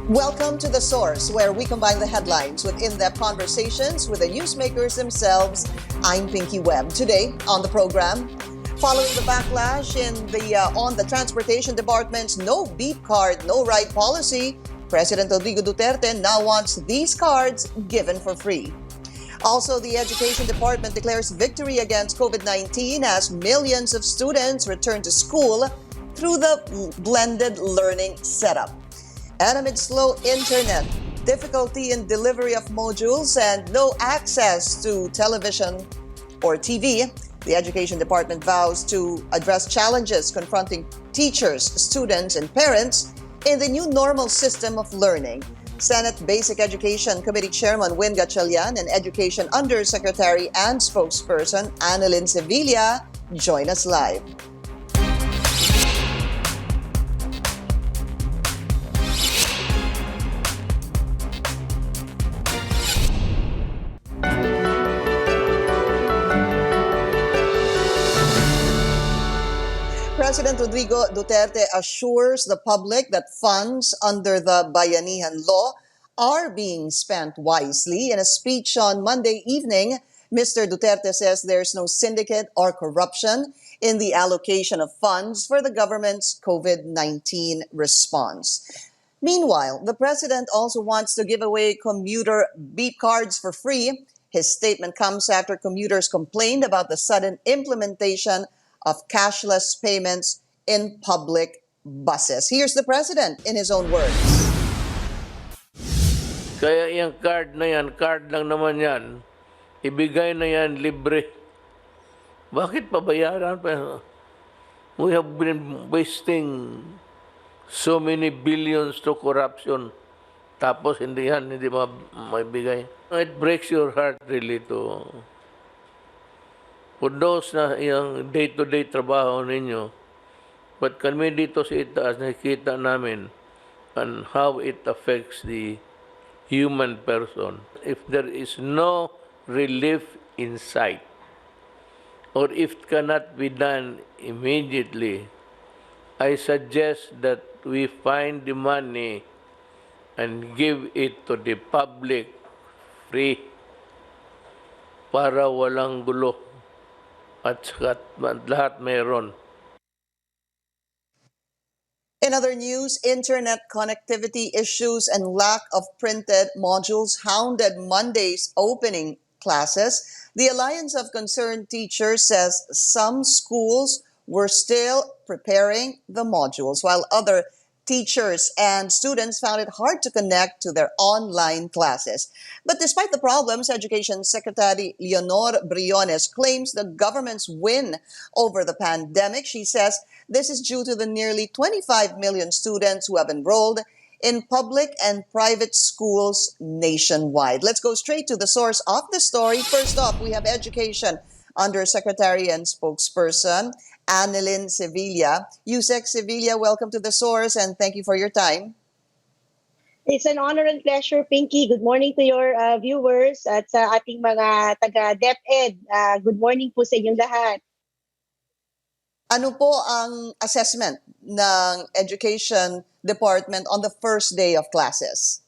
Welcome to The Source, where we combine the headlines with in-depth conversations with the newsmakers themselves. I'm Pinky Webb. Today on the program, following the backlash on the Transportation Department's no beep card, no ride policy, President Rodrigo Duterte now wants these cards given for free. Also, the Education Department declares victory against COVID-19 as millions of students return to school through the blended learning setup. And amid slow internet, difficulty in delivery of modules, and no access to television or TV, the Education Department vows to address challenges confronting teachers, students, and parents in the new normal system of learning. Senate Basic Education Committee Chairman Gatchalian and Education Undersecretary and Spokesperson Annalyn Sevilla join us live. President Rodrigo Duterte assures the public that funds under the Bayanihan Law are being spent wisely. In a speech on Monday evening, Mr. Duterte says there's no syndicate or corruption in the allocation of funds for the government's COVID-19 response. Meanwhile, the president also wants to give away commuter beep cards for free. His statement comes after commuters complained about the sudden implementation of cashless payments in public buses. Here's the president in his own words. Kaya yung card na yan, card lang naman yan, ibigay na yan libre. Bakit pabayaran pa? We have been wasting so many billions to corruption. Tapos hindi maibigay. It breaks your heart really to for those na yung day-to-day trabaho ninyo, but kami dito sa itaas, nakikita namin on how it affects the human person. If there is no relief in sight, or if it cannot be done immediately, I suggest that we find the money and give it to the public free para walang gulo. At lahat meron. In other news, internet connectivity issues and lack of printed modules hounded Monday's opening classes. The Alliance of Concerned Teachers says some schools were still preparing the modules, while other teachers and students found it hard to connect to their online classes. But despite the problems, Education Secretary Leonor Briones claims the government's win over the pandemic. She says this is due to the nearly 25 million students who have enrolled in public and private schools nationwide. Let's go straight to the source of the story. First off, we have Education Undersecretary and Spokesperson Annalyn Sevilla. Yusek Sevilla, welcome to The Source and thank you for your time. It's an honor and pleasure, Pinky. Good morning to your viewers at sa ating mga taga-DepEd. Good morning po sa inyong lahat. Ano po ang assessment ng Education Department on the first day of classes?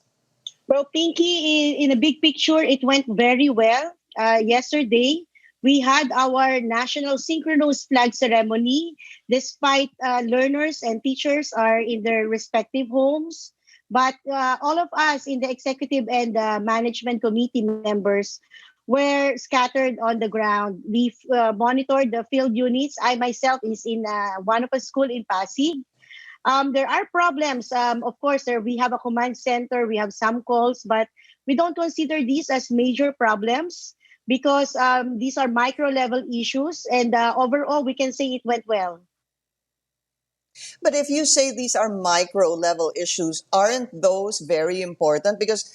Well, Pinky, in a big picture, it went very well. Yesterday, we had our national synchronous flag ceremony despite learners and teachers are in their respective homes. But all of us in the executive and management committee members were scattered on the ground. We monitored the field units. I myself is in one of a school in Pasig. There are problems. Of course, we have a command center. We have some calls, but we don't consider these as major problems, because these are micro-level issues, and overall, we can say it went well. But if you say these are micro-level issues, aren't those very important? Because,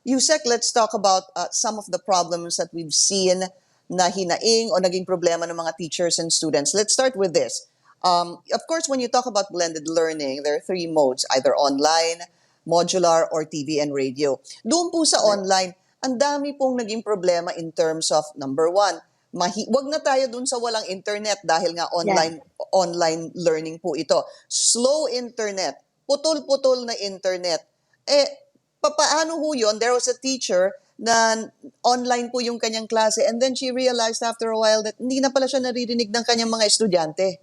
Yusek, let's talk about some of the problems that we've seen na hinaing o naging problema ng mga teachers and students. Let's start with this. Of course, when you talk about blended learning, there are three modes, either online, modular, or TV and radio. Doon po sa online, ang dami pong naging problema in terms of, number one, wag na tayo dun sa walang internet dahil nga online learning po ito. Slow internet, putol-putol na internet, Eh, paano ho yun? There was a teacher na online po yung kanyang klase and then she realized after a while that hindi na pala siya naririnig ng kanyang mga estudyante.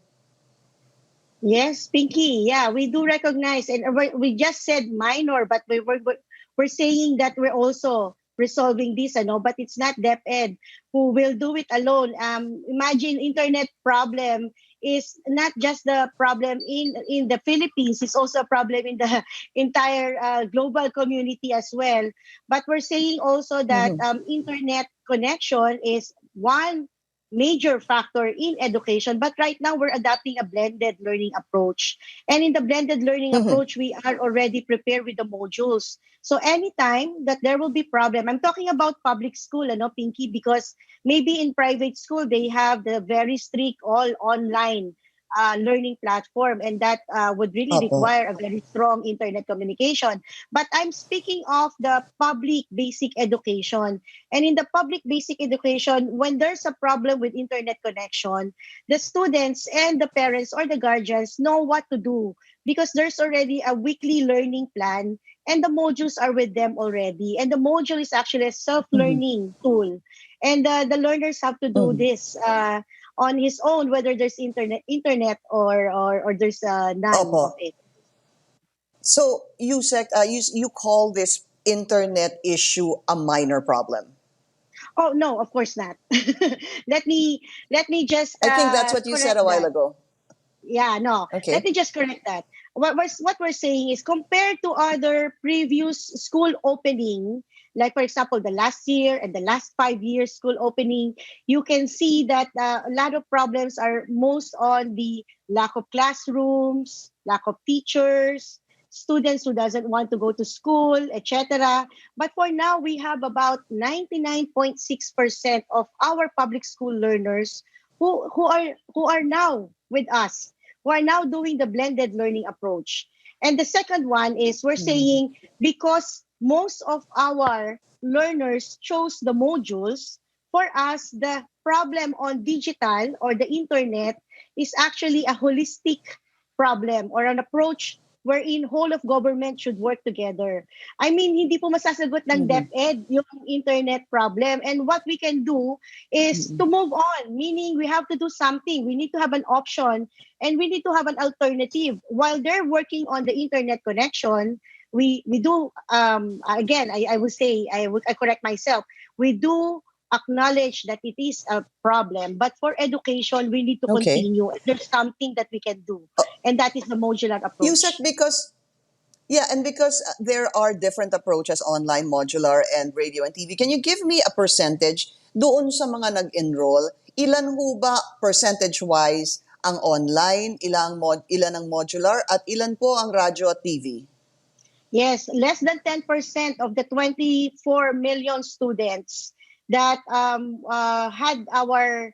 Yes, Pinky. Yeah, we do recognize, and we just said minor, but we're saying that we're also resolving this, but it's not DepEd who will do it alone. Imagine internet problem is not just the problem in the Philippines; it's also a problem in the entire global community as well. But we're saying also that internet connection is one major factor in education. But right now, we're adopting a blended learning approach. And in the blended learning approach, we are already prepared with the modules. So anytime that there will be problem, I'm talking about public school, Pinky, because maybe in private school, they have the very strict all online learning platform, and that would really Opo. require a very strong internet communication. But I'm speaking of the public basic education. And in the public basic education, when there's a problem with internet connection, the students and the parents or the guardians know what to do because there's already a weekly learning plan and the modules are with them already. And the module is actually a self-learning tool. And the learners have to do this on his own, whether there's internet or there's none Opo. of it. So, Yusek, you call this internet issue a minor problem. Oh no, of course not. let me just I think that's what you said correct a while that. ago. Yeah, no. Okay. Let me just correct that. What we're saying is compared to other previous school opening, like for example the last year and the last 5 years school opening, you can see that a lot of problems are most on the lack of classrooms, lack of teachers, students who doesn't want to go to school, etc. But for now, we have about 99.6% of our public school learners who are now with us, who are now doing the blended learning approach. And the second one is we're saying because most of our learners chose the modules, for us, the problem on digital or the internet is actually a holistic problem or an approach wherein whole of government should work together. I mean, hindi po masasagot ng DepEd yung internet problem. And what we can do is to move on, meaning we have to do something. We need to have an option and we need to have an alternative. While they're working on the internet connection, we do, again, I would say, I correct myself, we do acknowledge that it is a problem. But for education, we need to Okay. continue. There's something that we can do. And that is the modular approach. Yusek, because there are different approaches, online, modular, and radio and TV. Can you give me a percentage doon sa mga nag-enroll? Ilan ho ba percentage-wise ang online, ilan ang modular, at ilan po ang radyo at TV? Yes, less than 10% of the 24 million students that had our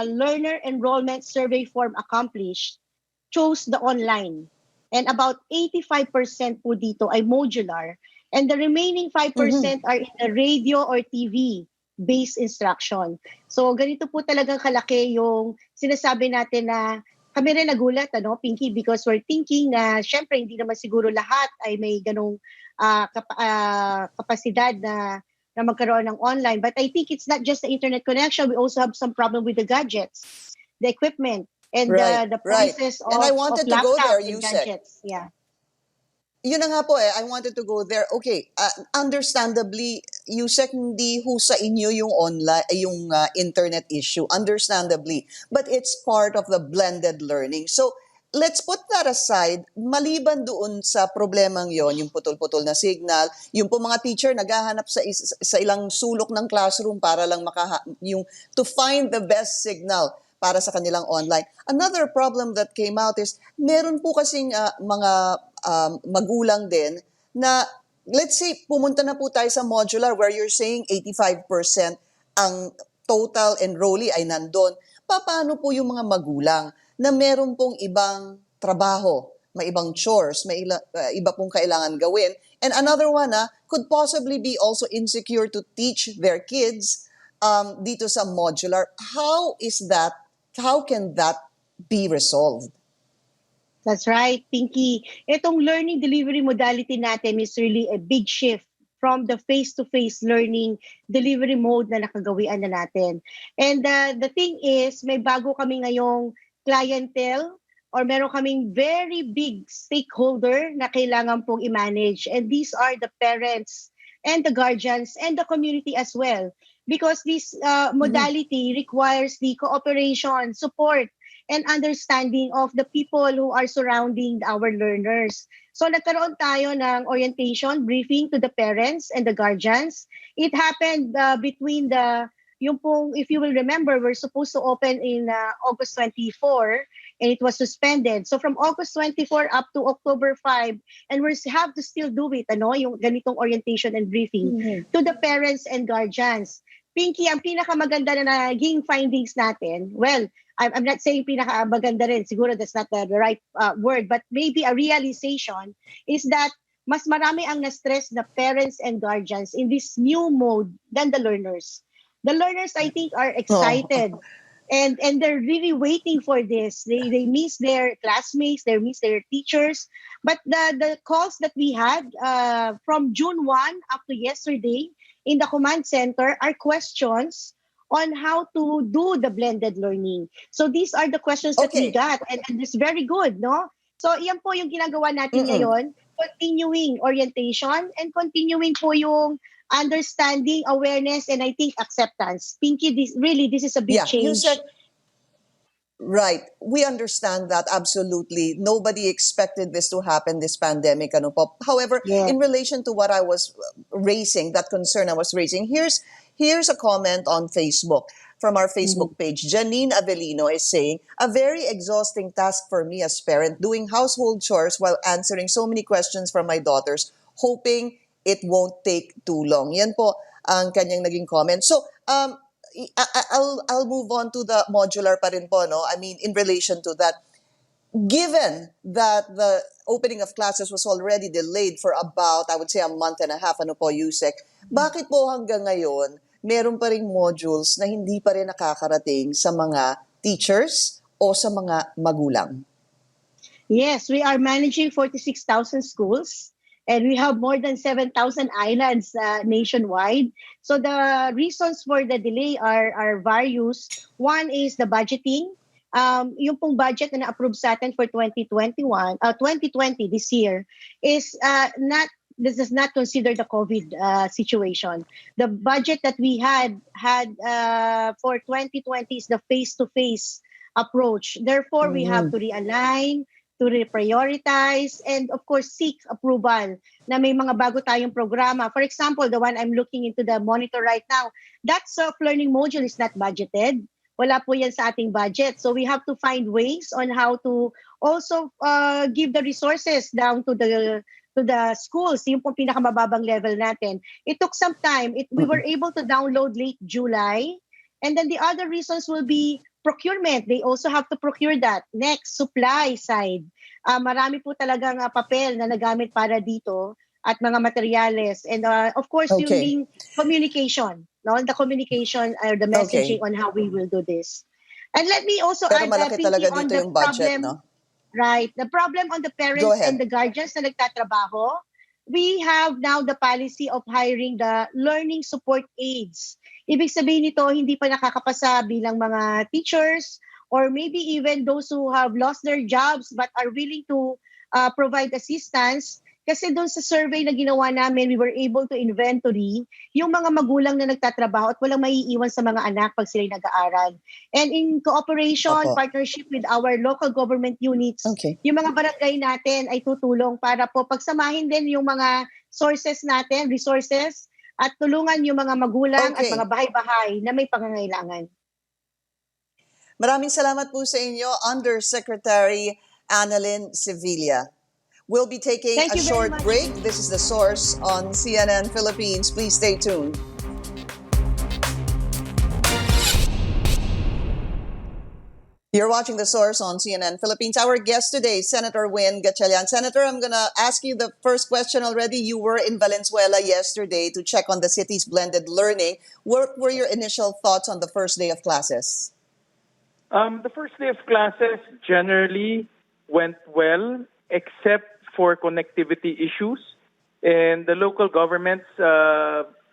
learner enrollment survey form accomplished chose the online. And about 85% po dito ay modular. And the remaining 5% are in the radio or TV-based instruction. So ganito po talagang kalaki yung sinasabi natin na kami rin nagulat, Pinky, because we're thinking na syempre hindi naman siguro lahat ay may ganong kapasidad na magkaroon ng online. But I think it's not just the internet connection. We also have some problem with the gadgets, the equipment, and the prices of, and I wanted to go there, and Yusek. gadgets. Yeah. Yun na nga po I wanted to go there. Okay, understandably, Yusek, hindi ho sa inyo yung online, yung internet issue, understandably. But it's part of the blended learning. So, let's put that aside. Maliban doon sa problemang yon, yung putol-putol na signal, yung po mga teacher naghahanap sa ilang sulok ng classroom para lang to find the best signal para sa kanilang online. Another problem that came out is meron po kasing mga magulang din na, let's say, pumunta na po tayo sa modular where you're saying 85% ang total enrollee ay nandun. Paano po yung mga magulang na meron pong ibang trabaho, may ibang chores, may iba pong kailangan gawin? And another one could possibly be also insecure to teach their kids dito sa modular. How can that be resolved? That's right, Pinky. Itong learning delivery modality natin is really a big shift from the face-to-face learning delivery mode na nakagawian na natin. And the thing is, may bago kami ngayong clientele or meron kaming very big stakeholder na kailangan pong i-manage. And these are the parents and the guardians and the community as well. Because this modality requires the cooperation, support, and understanding of the people who are surrounding our learners. So nagkaroon tayo ng orientation, briefing to the parents and the guardians. It happened between yung pong, if you will remember, we're supposed to open in August 24 and it was suspended. So from August 24 up to October 5, and we have to still do it, yung ganitong orientation and briefing to the parents and guardians. Pinky, ang pinakamaganda na naging findings natin, well, I'm not saying pinakamaganda rin, siguro that's not the right word, but maybe a realization is that mas marami ang na-stress na parents and guardians in this new mode than the learners. The learners, I think, are excited. And they're really waiting for this. They miss their classmates, they miss their teachers. But the calls that we had from June 1 up to yesterday in the command center are questions on how to do the blended learning. So these are the questions that we got, and it's very good, no? So yan po yung ginagawa natin ngayon, continuing orientation and continuing po yung understanding, awareness, and I think acceptance. Pinky, this is a big change. Right. We understand that absolutely. Nobody expected this to happen, this pandemic. Ano po. However, in relation to what I was raising, that concern I was raising, here's a comment on Facebook from our Facebook page. Janine Avellino is saying, a very exhausting task for me as parent, doing household chores while answering so many questions from my daughters, hoping it won't take too long. Yan po ang kanyang naging comment. So, I'll move on to the modular pa rin po, no? I mean, in relation to that, given that the opening of classes was already delayed for about, I would say, a month and a half, ano po, Yusek, bakit po hanggang ngayon, meron pa ring modules na hindi pa rin nakakarating sa mga teachers o sa mga magulang? Yes, we are managing 46,000 schools. And we have more than 7,000 islands nationwide. So the reasons for the delay are various. One is the budgeting. Yung pong budget na na-approve sa atin for 2020 this year is this does not consider the COVID situation. The budget that we had for 2020 is the face-to-face approach. Therefore, we have to realign, to reprioritize, and of course seek approval na may mga bago tayong programa. For example, the one I'm looking into the monitor right now, that self-learning module is not budgeted. Wala po yan sa ating budget. So we have to find ways on how to also give the resources down to the schools. Yung pong pinakamababang level natin. It took some time. We were able to download late July. And then the other reasons will be procurement. They also have to procure that. Next, supply side. Marami po talagang papel na nagamit para dito at mga materyales. And of course, yung communication. No? The communication or the messaging on how we will do this. And let me also add malaki talaga on dito the yung budget, problem, no? Right. The problem on the parents and the guardians na nagtatrabaho, we have now the policy of hiring the learning support aides. Ibig sabihin nito, hindi pa nakakapasa bilang mga teachers or maybe even those who have lost their jobs but are willing to provide assistance. Kasi doon sa survey na ginawa namin, we were able to inventory yung mga magulang na nagtatrabaho at walang maiiwan sa mga anak pag sila'y nag-aaral. And in cooperation, partnership with our local government units, yung mga barangay natin ay tutulong para po pagsamahin din yung mga sources natin, resources, at tulungan yung mga magulang at mga bahay-bahay na may pangangailangan. Maraming salamat po sa inyo, Undersecretary Annalyn Sevilla. We'll be taking a short break. This is The Source on CNN Philippines. Please stay tuned. You're watching The Source on CNN Philippines. Our guest today, Senator Gatchalian. Senator, I'm going to ask you the first question already. You were in Valenzuela yesterday to check on the city's blended learning. What were your initial thoughts on the first day of classes? The first day of classes generally went well, except for connectivity issues. And the local governments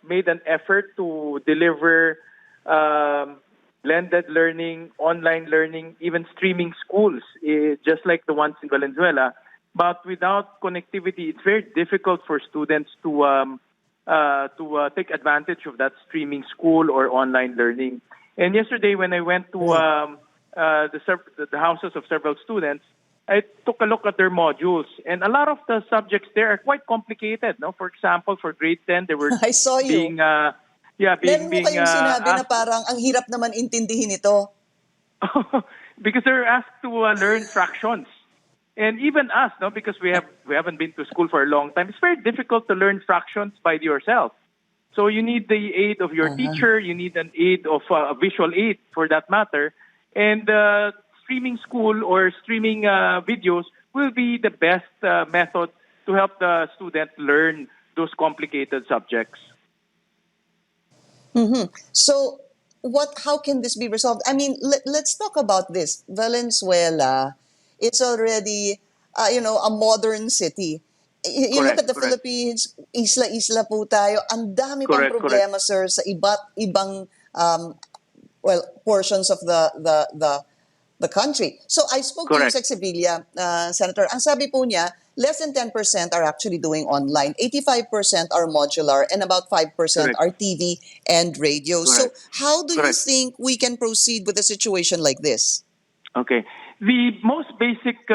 made an effort to deliver blended learning, online learning, even streaming schools, just like the ones in Valenzuela. But without connectivity, it's very difficult for students to take advantage of that streaming school or online learning. And yesterday, when I went to the houses of several students, I took a look at their modules, and a lot of the subjects there are quite complicated. No, for example, for grade 10, they were I saw you. being Meron mo kayong sinabi na asked parang ang hirap naman intindihin ito. because they're asked to learn fractions. And even us, no, because we haven't been to school for a long time, it's very difficult to learn fractions by yourself. So you need the aid of your teacher, you need an aid of a visual aid for that matter, and streaming school or streaming videos will be the best method to help the student learn those complicated subjects. So, how can this be resolved? I mean, let's talk about this. Valenzuela, it's already, a modern city. You look at the Philippines, isla-isla po tayo. Ang dami pang problema, sir, sa iba't ibang, portions of the country. So I spoke to Yusek Sevilla, Senator. Ang sabi po niya, less than 10% are actually doing online. 85% are modular and about 5% are TV and radio. So how do you think we can proceed with a situation like this? Okay. The most basic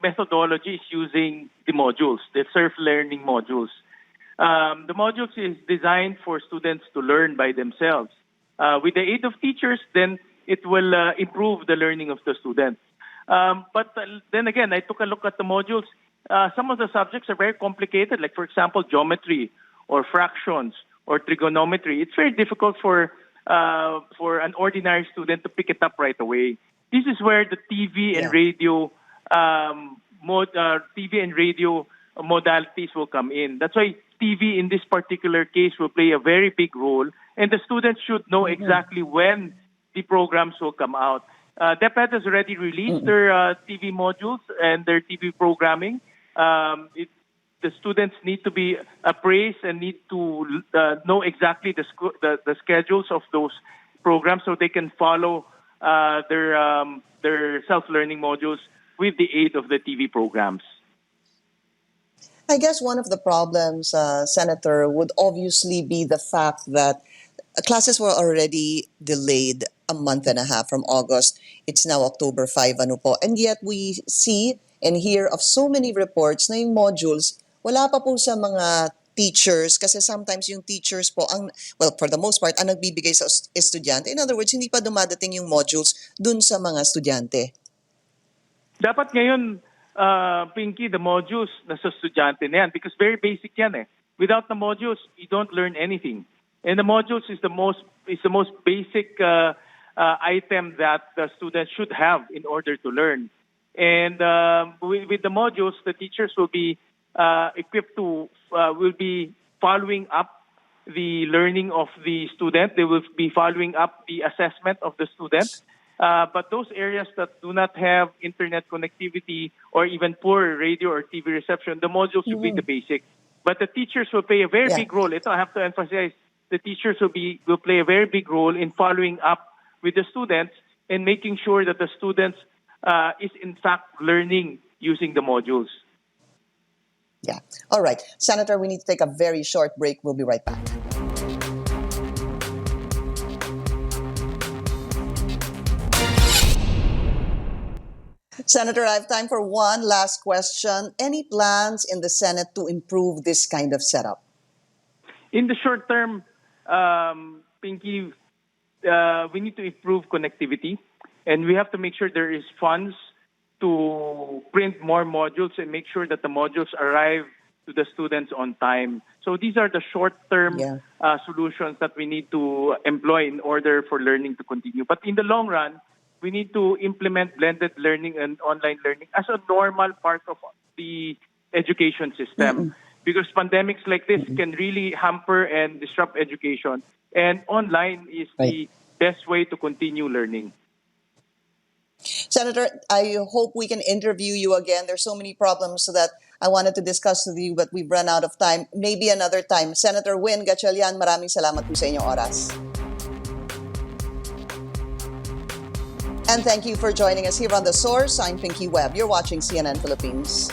methodology is using the modules, the self-learning modules. The modules is designed for students to learn by themselves. With the aid of teachers, then it will improve the learning of the students. But then again, I took a look at the modules. Some of the subjects are very complicated, like, for example, geometry or fractions or trigonometry. It's very difficult for an ordinary student to pick it up right away. This is where the TV and radio modalities will come in. That's why TV in this particular case will play a very big role, and the students should know exactly when the programs will come out. DepEd has already released their TV modules and their TV programming. The students need to be appraised and need to know exactly the schedules of those programs so they can follow their self-learning modules with the aid of the TV programs. I guess one of the problems, Senator, would obviously be the fact that classes were already delayed a month and a half from August. It's now October 5, and yet we see and hear of so many reports na yung modules, wala pa po sa mga teachers kasi sometimes yung teachers po, for the most part, ang nagbibigay sa estudyante. In other words, hindi pa dumadating yung modules dun sa mga estudyante. Dapat ngayon, Pinky, the modules nasa estudyante na yan because very basic yan eh. Without the modules, you don't learn anything. And the modules is the most basic item that the students should have in order to learn. And with the modules, the teachers will be equipped to will be following up the learning of the student. They will be following up the assessment of the student. But those areas that do not have internet connectivity or even poor radio or TV reception, the modules will be the basic. But the teachers will play a very big role. Ito, I have to emphasize, the teachers will play a very big role in following up with the students and making sure that the students is in fact learning using the modules. Yeah. All right. Senator, we need to take a very short break. We'll be right back. Senator, I have time for one last question. Any plans in the Senate to improve this kind of setup? In the short term, Pinky, we need to improve connectivity, and we have to make sure there is funds to print more modules and make sure that the modules arrive to the students on time. So these are the short-term solutions that we need to employ in order for learning to continue. But in the long run, we need to implement blended learning and online learning as a normal part of the education system. Because pandemics like this can really hamper and disrupt education. And online is the best way to continue learning. Senator, I hope we can interview you again. There's so many problems that I wanted to discuss with you, but we've run out of time. Maybe another time. Senator Gatchalian, maraming salamat po sa inyong oras. And thank you for joining us here on The Source. I'm Pinky Webb. You're watching CNN Philippines.